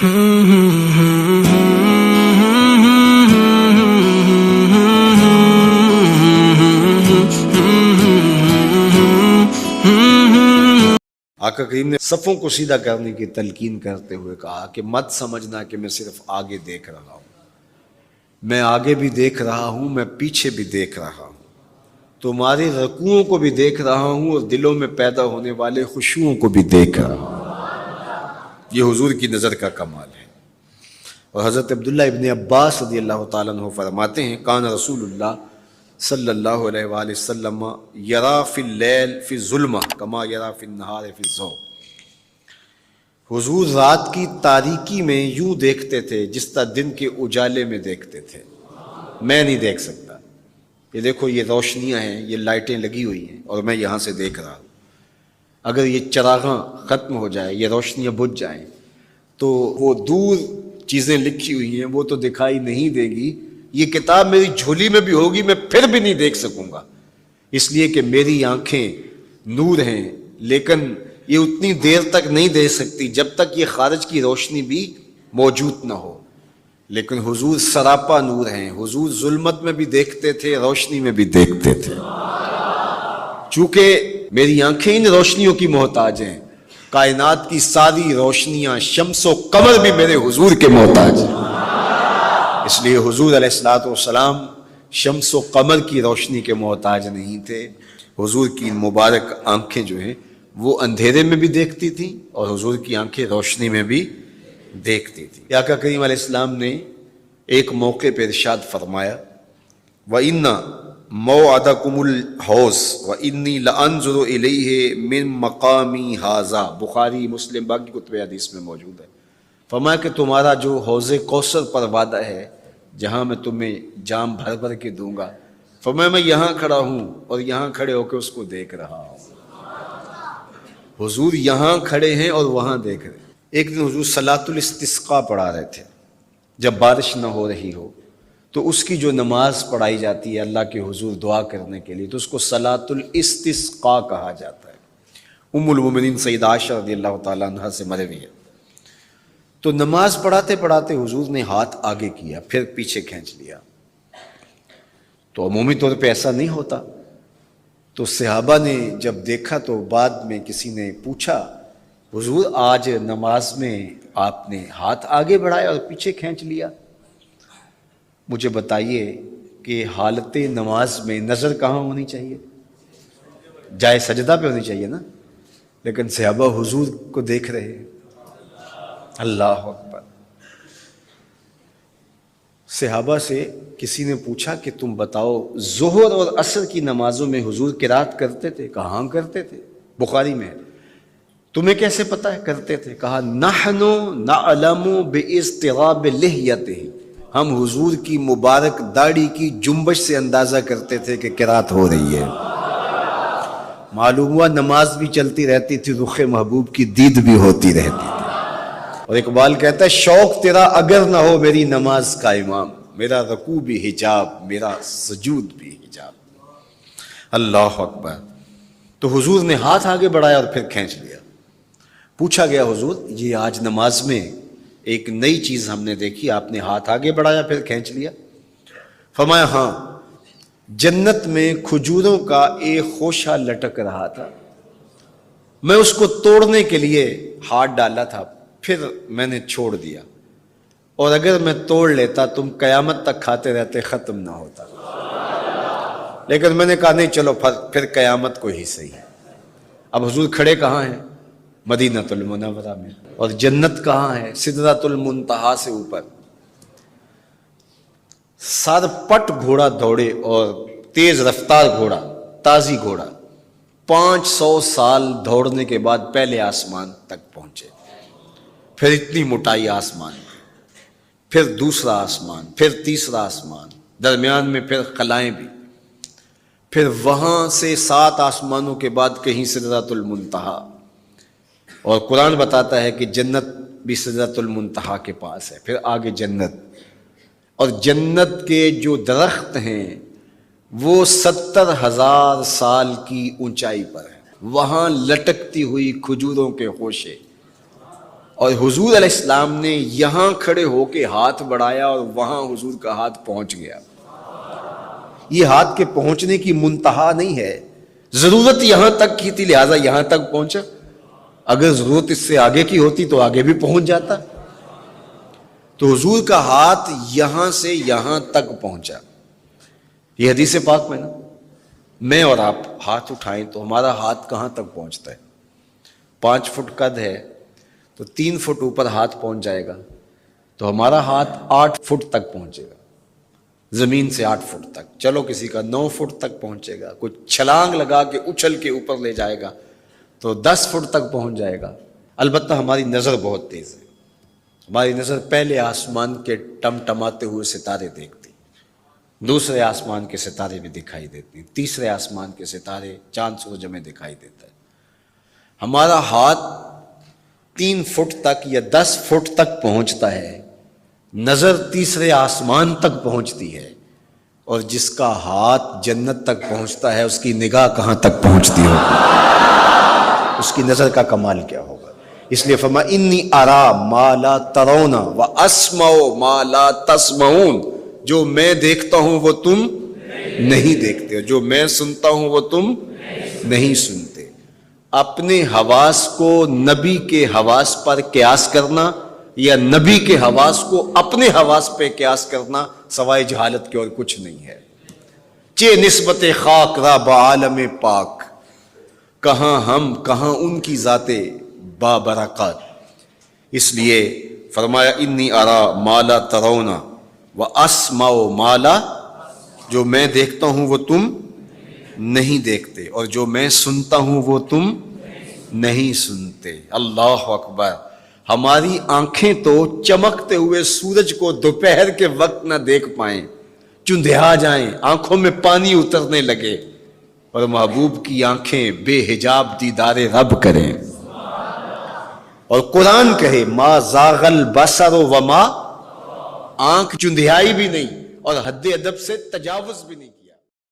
آقا کریم نے صفوں کو سیدھا کرنے کی تلقین کرتے ہوئے کہا کہ مت سمجھنا کہ میں صرف آگے دیکھ رہا ہوں، میں آگے بھی دیکھ رہا ہوں، میں پیچھے بھی دیکھ رہا ہوں، تمہارے رکوعوں کو بھی دیکھ رہا ہوں اور دلوں میں پیدا ہونے والے خشوعوں کو بھی دیکھ رہا ہوں۔ یہ حضور کی نظر کا کمال ہے۔ اور حضرت عبداللہ ابن عباس رضی اللہ تعالیٰ عنہ فرماتے ہیں کان رسول اللہ صلی اللہ علیہ وآلہ وسلم یرا فی اللیل فی الظلمہ کما یرا فی النہار فی الضوء، حضور رات کی تاریکی میں یوں دیکھتے تھے جس طرح دن کے اجالے میں دیکھتے تھے۔ میں نہیں دیکھ سکتا، یہ دیکھو یہ روشنیاں ہیں، یہ لائٹیں لگی ہوئی ہیں اور میں یہاں سے دیکھ رہا ہوں، اگر یہ چراغاں ختم ہو جائے، یہ روشنیاں بجھ جائیں تو وہ دور چیزیں لکھی ہوئی ہیں وہ تو دکھائی نہیں دے گی، یہ کتاب میری جھولی میں بھی ہوگی میں پھر بھی نہیں دیکھ سکوں گا، اس لیے کہ میری آنکھیں نور ہیں، لیکن یہ اتنی دیر تک نہیں دیکھ سکتی جب تک یہ خارج کی روشنی بھی موجود نہ ہو۔ لیکن حضور سراپا نور ہیں، حضور ظلمت میں بھی دیکھتے تھے، روشنی میں بھی دیکھتے تھے۔ چونکہ میری آنکھیں ان روشنیوں کی محتاج ہیں، کائنات کی ساری روشنیاں شمس و قمر بھی میرے حضور کے محتاج ہیں، اس لیے حضور علیہ الصلوۃ والسلام شمس و قمر کی روشنی کے محتاج نہیں تھے۔ حضور کی مبارک آنکھیں جو ہیں وہ اندھیرے میں بھی دیکھتی تھیں اور حضور کی آنکھیں روشنی میں بھی دیکھتی تھیں۔ آقا کریم علیہ السلام نے ایک موقع پہ ارشاد فرمایا وَإِنَّ مَوْعَدَكُمُ الْحَوْضُ وَإِنِّي لَأَنظُرُ إِلَيْهِ مِن مَقَامِي هَٰذَا، بخاری مسلم باقی کتب حدیث میں موجود ہے۔ فرمایا کہ تمہارا جو حوض کوثر پر وعدہ ہے جہاں میں تمہیں جام بھر بھر کے دوں گا، فرمایا میں یہاں کھڑا ہوں اور یہاں کھڑے ہو کے اس کو دیکھ رہا ہوں۔ حضور یہاں کھڑے ہیں اور وہاں دیکھ رہے ہیں۔ ایک دن حضور صلاۃ الاستسقاء پڑھا رہے تھے، جب بارش نہ ہو رہی ہو تو اس کی جو نماز پڑھائی جاتی ہے اللہ کے حضور دعا کرنے کے لیے تو اس کو صلاۃ الاستسقاء کہا جاتا ہے۔ ام المومنین سیدہ عائشہ رضی اللہ تعالیٰ عنہ سے مروی ہے۔ تو نماز پڑھاتے پڑھاتے حضور نے ہاتھ آگے کیا پھر پیچھے کھینچ لیا، تو عمومی طور پہ ایسا نہیں ہوتا، تو صحابہ نے جب دیکھا تو بعد میں کسی نے پوچھا حضور آج نماز میں آپ نے ہاتھ آگے بڑھایا اور پیچھے کھینچ لیا، مجھے بتائیے کہ حالت نماز میں نظر کہاں ہونی چاہیے؟ جائے سجدہ پہ ہونی چاہیے نا، لیکن صحابہ حضور کو دیکھ رہے ہیں۔ اللہ اکبر۔ صحابہ سے کسی نے پوچھا کہ تم بتاؤ ظہر اور عصر کی نمازوں میں حضور قرات کرتے تھے؟ کہاں کرتے تھے؟ بخاری میں ہے۔ تمہیں کیسے پتہ ہے کرتے تھے؟ کہا نحن نعلم باضطراب لحیتہ، ہم حضور کی مبارک داڑھی کی جنبش سے اندازہ کرتے تھے کہ قرات ہو رہی ہے۔ معلوم ہوا نماز بھی چلتی رہتی تھی، رخ محبوب کی دید بھی ہوتی رہتی تھی۔ اور اقبال کہتا ہے شوق تیرا اگر نہ ہو میری نماز کا امام، میرا رکوع بھی حجاب میرا سجود بھی حجاب۔ اللہ اکبر۔ تو حضور نے ہاتھ آگے بڑھایا اور پھر کھینچ لیا۔ پوچھا گیا حضور یہ آج نماز میں ایک نئی چیز ہم نے دیکھی، آپ نے ہاتھ آگے بڑھایا پھر کھینچ لیا؟ فرمایا ہاں، جنت میں کھجوروں کا ایک خوشہ لٹک رہا تھا، میں اس کو توڑنے کے لیے ہاتھ ڈالا تھا پھر میں نے چھوڑ دیا، اور اگر میں توڑ لیتا تم قیامت تک کھاتے رہتے ختم نہ ہوتا، لیکن میں نے کہا نہیں چلو پھر قیامت کو ہی صحیح۔ اب حضور کھڑے کہاں ہیں؟ مدینۃ المنورہ میں، اور جنت کہاں ہے؟ سدرۃ المنتہا سے اوپر۔ سر پٹ گھوڑا دوڑے اور تیز رفتار گھوڑا، تازی گھوڑا، 500 سال دوڑنے کے بعد پہلے آسمان تک پہنچے، پھر اتنی موٹائی آسمان میں، پھر دوسرا آسمان، پھر تیسرا آسمان، درمیان میں پھر خلائیں بھی، پھر وہاں سے 7 آسمانوں کے بعد کہیں سدرۃ المنتہا، اور قرآن بتاتا ہے کہ جنت بھی سدرۃ المنتہا کے پاس ہے، پھر آگے جنت، اور جنت کے جو درخت ہیں وہ 70,000 سال کی اونچائی پر ہیں، وہاں لٹکتی ہوئی کھجوروں کے خوشے، اور حضور علیہ السلام نے یہاں کھڑے ہو کے ہاتھ بڑھایا اور وہاں حضور کا ہاتھ پہنچ گیا. یہ ہاتھ کے پہنچنے کی منتہا نہیں ہے، ضرورت یہاں تک کی تھی لہٰذا یہاں تک پہنچا. اگر ضرورت اس سے آگے کی ہوتی تو آگے بھی پہنچ جاتا. تو حضور کا ہاتھ یہاں سے یہاں تک پہنچا. یہ حدیث پاک میں نا، میں اور آپ ہاتھ اٹھائیں تو ہمارا ہاتھ کہاں تک پہنچتا ہے؟ 5 فٹ قد ہے تو 3 فٹ اوپر ہاتھ پہنچ جائے گا، تو ہمارا ہاتھ 8 فٹ تک پہنچے گا، زمین سے 8 فٹ تک. چلو کسی کا 9 فٹ تک پہنچے گا، کوئی چھلانگ لگا کے اچھل کے اوپر لے جائے گا تو 10 فٹ تک پہنچ جائے گا. البتہ ہماری نظر بہت تیز ہے. ہماری نظر پہلے آسمان کے ٹمٹماتے ہوئے ستارے دیکھتی، دوسرے آسمان کے ستارے بھی دکھائی دیتی، تیسرے آسمان کے ستارے، چاند سورج ہمیں دکھائی دیتا ہے. ہمارا ہاتھ 3 فٹ تک یا 10 فٹ تک پہنچتا ہے، نظر تیسرے آسمان تک پہنچتی ہے. اور جس کا ہاتھ جنت تک پہنچتا ہے اس کی نگاہ کہاں تک پہنچتی ہوگی، اس کی نظر کا کمال کیا ہوگا. اس لیے فرمایا انی ارا ما لا ترون واسمع ما لا تسمعون. جو میں دیکھتا ہوں وہ تم نہیں دیکھتے، جو میں سنتا ہوں وہ تم نہیں سنتے. اپنے حواس کو نبی کے حواس پر قیاس کرنا یا نبی کے حواس کو اپنے حواس پہ قیاس کرنا سوائے جہالت کے اور کچھ نہیں ہے. چے نسبت خاک را بعالم پاک، کہاں ہم کہاں ان کی ذاتیں بابرکات. اس لیے فرمایا انی ارا ما لا ترون واسمع ما لا، جو میں دیکھتا ہوں وہ تم نہیں دیکھتے اور جو میں سنتا ہوں وہ تم نہیں سنتے. اللہ اکبر. ہماری آنکھیں تو چمکتے ہوئے سورج کو دوپہر کے وقت نہ دیکھ پائیں، چندھیا جائیں، آنکھوں میں پانی اترنے لگے، اور محبوب کی آنکھیں بے حجاب دیدار رب کریں. اور قرآن کہے ما زاغ البصر وما، آنکھ چندھیائی بھی نہیں اور حد ادب سے تجاوز بھی نہیں.